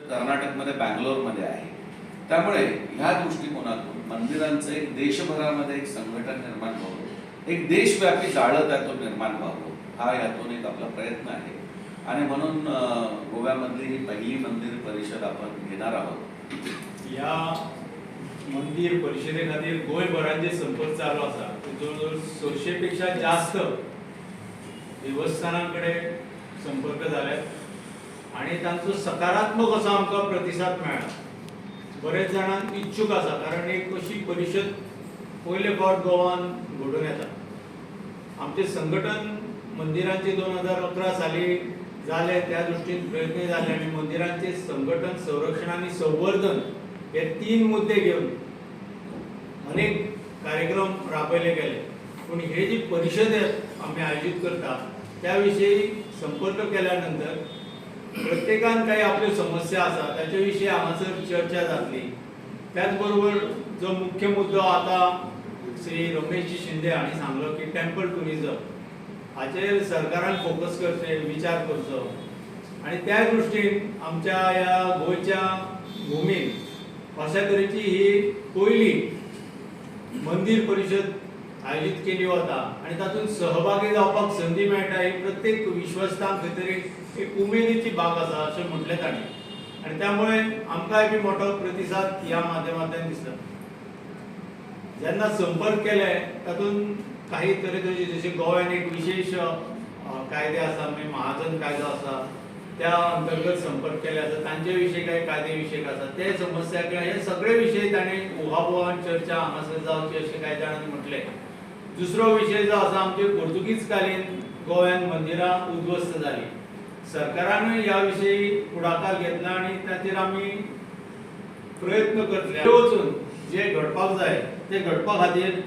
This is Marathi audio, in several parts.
कर्नाटकमध्ये बँगलोरमध्ये आहे. त्यामुळे ह्या दृष्टिकोनातून मंदिरांचं एक देशभरामध्ये एक संघटन निर्माण व्हावं, एक देशव्यापी जाळं त्यातून निर्माण व्हावं, हा यातून एक आपला प्रयत्न आहे. आणि म्हणून गोव्यामधली ही पहिली मंदिर परिषद आपण घेणार आहोत. या मंदिर परिषदे खातीर गोंयभरात जे संपर्क चालू आसा जवळजवळ 600 पेक्षा जास्त देवस्थानांकडे संपर्क जाल्यात आणि तांचो सकारात्मक असो आमकां प्रतिसाद मेळ्ळा. बरेच जाणांक इच्छूक आसा, कारण एक अशी परिषद पयले फावट गोवान घडोवन येता. आमचे संघटन मंदिरांचे 2011 साली जाले, त्या दृश्टीन प्रयत्न जाले आणि मंदिरांचे संघटन, संरक्षण आणि संवर्धन हे 3 मुद्दे घेऊन अनेक कार्यक्रम राबवले गेले. पण हे जी परिषद आम्ही आयोजित करता त्याविषयी संपर्क केल्यानंतर प्रत्येकान काही आपल्यो समस्या आसा त्याच्या विशीं हांगासर चर्चा जातली. त्याचबरोबर जो मुख्य मुद्दो आता श्री रमेशजी शिंदे हांणी सांगलो की टेम्पल टुरिझम हाचेर सरकारान फोकस करचे, विचार करचो आणि त्या दृश्टीन आमच्या ह्या गोंयच्या भूमीन अशा तरेची ही पहिली मंदिर परिषद आयोजित केली वता आणि तातूंत सहभागी जावपाक संधी मेळटा. ही प्रत्येक विश्वस्तां खातीर एक उमेदीची बाब आसा अशें म्हटलें ताणें आणि त्यामुळे आमकांय बी मोठो प्रतिसाद ह्या माध्यमांतल्यान दिसता. जेन्ना संपर्क केले तातूंत काही तरेचे जशे गोंयान एक विशेष कायदे आसा, म्हणजे महाजन कायदो आसा, त्या अंतर्गत संपर्क केले आसा, तांचे विशयी काही कायदे विशयक आसा, ते समस्या हे सगळे विशय ताणें उहापोहान चर्चा हांगासर जावची अशें कांय जाणांनी म्हटलें. दुसरो विशय जो आसा, आमचे पोर्तुगीज कालीन गोंयान मंदिरां उद्ध्वस्त जाली. सरकारानूय ह्या विशयी फुडाकार घेतला आणि ताचेर आमी प्रयत्न करतले. वचून जे घडपाक जाय ते घडपा खातीर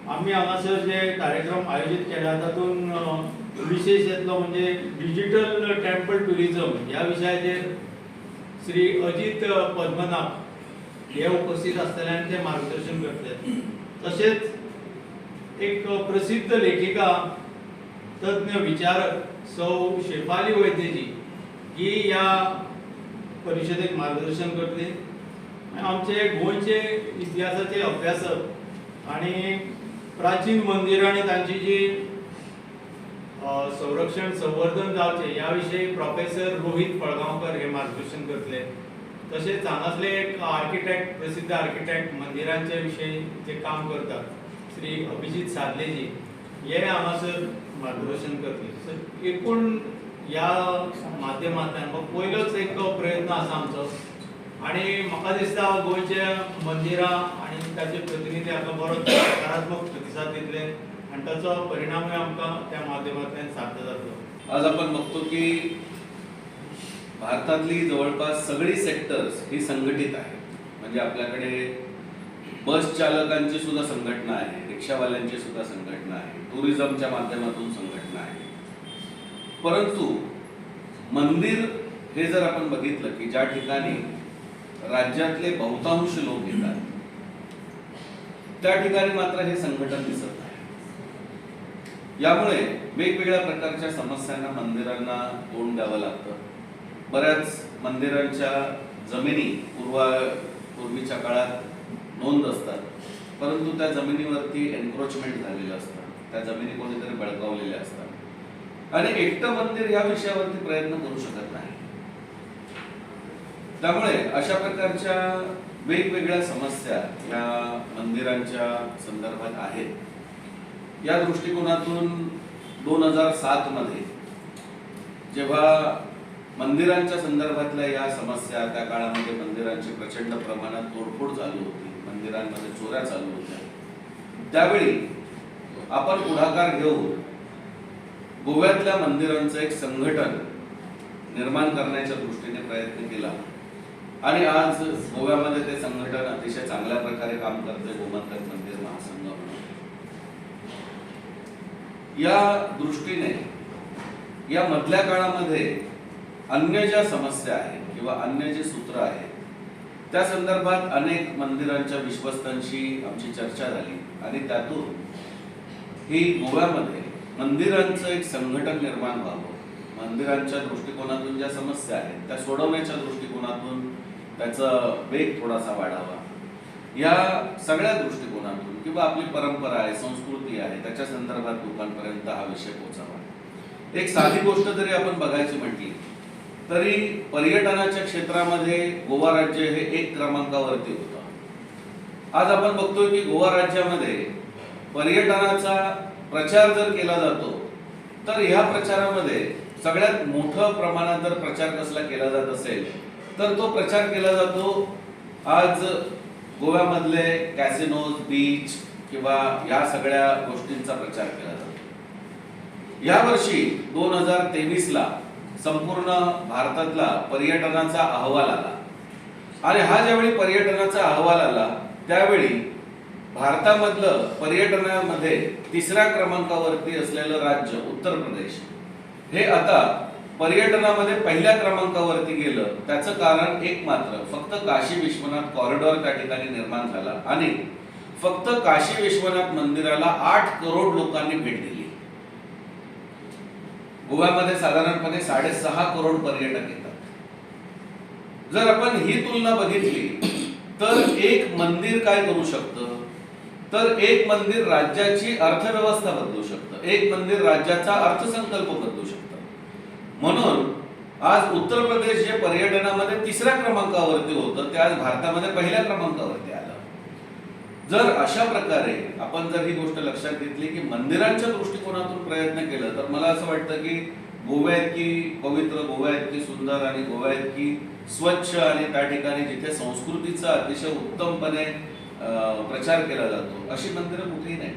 आम्ही हांगासर जे कार्यक्रम आयोजित केला तातूंत विशेष येतलो म्हणजे डिजिटल टेम्पल टुरिझम ह्या विशयाचेर श्री अजित पद्मनाभ हे उपस्थित आसतले आणि ते मार्गदर्शन करतले. तशेंच एक प्रसिद्ध लेखिका, तज्ञ विचारक सौ शेफाली वैद्यजी ही ह्या परिषदेक मार्गदर्शन करतली. आमचे गोंयचे इतिहासाचे अभ्यासक आणि प्राचीन मंदिर आणि तांची जी संरक्षण संवर्धन जावचे या विषयी प्रोफेसर रोहित पळगांवकर हे मार्गदर्शन करतले. तसेच हांगासले एक आर्किटेक्ट, प्रसिद्ध आर्किटेक्ट मंदिरांच्या विषयी जे काम करतात श्री अभिजित सादलेजी हे हांगासर मार्गदर्शन करतले. एकूण ह्या माध्यमांतल्यान पयलोच एक प्रयत्न आसा आमचो आणि म्हाका दिसता गोंयच्या मंदिरां आणि ताचे प्रतिनिधी हाका बरो सकारात्मक प्रतिसाद दितले आणि ताचो परिणामूय आमकां त्या माध्यमांतल्यान साध्य जातलो. आज आपण बघतो की भारतातली जवळपास सगळी सेक्टर्स ही संघटित आहे. म्हणजे आपल्याकडे बस चालकांची सुद्धा संघटना आहे, रिक्षावाल्यांची सुद्धा संघटना आहे, टुरिझमच्या माध्यमातून संघटना आहे. परंतु मंदिर हे जर आपण बघितलं की ज्या ठिकाणी राज्यातले बहुतांश लोक येतात त्या ठिकाणी मात्र हे संघटन दिसत नाही. यामुळे वेगवेगळ्या प्रकारच्या समस्यांना मंदिरांना तोंड द्यावं लागतं. बऱ्याच मंदिरांच्या जमिनी पूर्वीच्या काळात नोंद असतात, परंतु त्या जमिनीवरती एन्क्रोचमेंट झालेलं असतं, त्या जमिनी कोणीतरी बळकावलेल्या असतात आणि एकटं मंदिर या विषयावरती प्रयत्न करू शकत नाही. त्यामुळे अशा प्रकारच्या वेगवेगळ्या समस्या या मंदिरांच्या संदर्भात आहेत. या दृष्टिकोनातून 2007 मध्ये जेव्हा मंदिरांच्या संदर्भातल्या या समस्या, त्या काळामध्ये मंदिरांची प्रचंड प्रमाणात तोडफोड चालू होती, मंदिरांमध्ये चोऱ्या चालू होत्या, त्यावेळी आपण पुढाकार घेऊन गोव्यातल्या मंदिरांचं एक संघटन निर्माण करण्याच्या दृष्टीने प्रयत्न केला आणि आज गोव्यामध्ये ते संघटन अतिशय चांगल्या प्रकारे काम करते. गोमंतक मंदिर महासंघ म्हणून या दृष्टीने या मधल्या काळामध्ये अन्य ज्या समस्या आहेत किंवा अन्य जे सूत्र आहेत त्या संदर्भात अनेक मंदिरांच्या विश्वस्तांशी आमची चर्चा झाली आणि त्यातून ही गोव्यामध्ये मंदिरांचं एक संघटन निर्माण व्हावं, मंदिरांच्या दृष्टिकोनातून ज्या समस्या आहेत त्या सोडवण्याच्या दृष्टिकोनातून दृष्टिकोनातून त्याचा वेग थोडासा वाढावा, या सगळ्या दृष्टिकोनातून किंवा आपली परंपरा आहे, संस्कृती आहे, त्याच्या संदर्भात लोकांपर्यंत हा विषय पोहोचावा. एक साधी गोष्ट जरी आपण बघायची म्हटली तरी पर्यटनाच्या क्षेत्रामध्ये गोवा राज्य हे 1 क्रमांकावरती होतं. आज आपण बघतोय की गोवा राज्यामध्ये पर्यटनाचा प्रचार जर केला जातो तर ह्या प्रचारामध्ये सगळ्यात मोठ्या प्रमाणात जर प्रचार कसला केला जात असेल तर तो प्रचार केला जातो आज गोव्यामधले कॅसिनोज, बीच किंवा या सगळ्या गोष्टींचा प्रचार केला जातो. यावर्षी 2023ला संपूर्ण भारतातला पर्यटनाचा अहवाल आला आणि हा ज्यावेळी पर्यटनाचा अहवाल आला त्यावेळी भारतामधलं पर्यटनामध्ये 3ऱ्या क्रमांकावरती असलेलं राज्य उत्तर प्रदेश हे आता पर्यटनामध्ये 1ल्या क्रमांकावरती गेलं. त्याचं कारण एक मात्र फक्त काशी विश्वनाथ कॉरिडॉर त्या ठिकाणी निर्माण झाला आणि फक्त काशी विश्वनाथ मंदिराला 8 करोड लोकांनी भेट दिली. गोव्यामध्ये साधारणपणे 6.5 करोड पर्यटक येतात. जर आपण ही तुलना बघितली तर एक मंदिर काय करू शकतं, तर एक मंदिर राज्याची अर्थव्यवस्था बदलू शकतं, एक मंदिर राज्याचा अर्थसंकल्प बदलू शकतं. म्हणून आज उत्तर प्रदेश जे पर्यटनामध्ये 3ऱ्या क्रमांकावरती होतं ते आज भारतामध्ये 1ल्या क्रमांकावरती आलं. जर अशा प्रकारे आपण जर ही गोष्ट लक्षात घेतली की मंदिरांच्या दृष्टिकोनातून प्रयत्न केला तर मला असं वाटतं की गोवा इतकी पवित्र, गोवा इतकी सुंदर आणि गोवा इतकी स्वच्छ आणि त्या ठिकाणी जिथे संस्कृतीचा अतिशय उत्तमपणे प्रचार केला जातो अशी मंदिरं कुठेही नाही.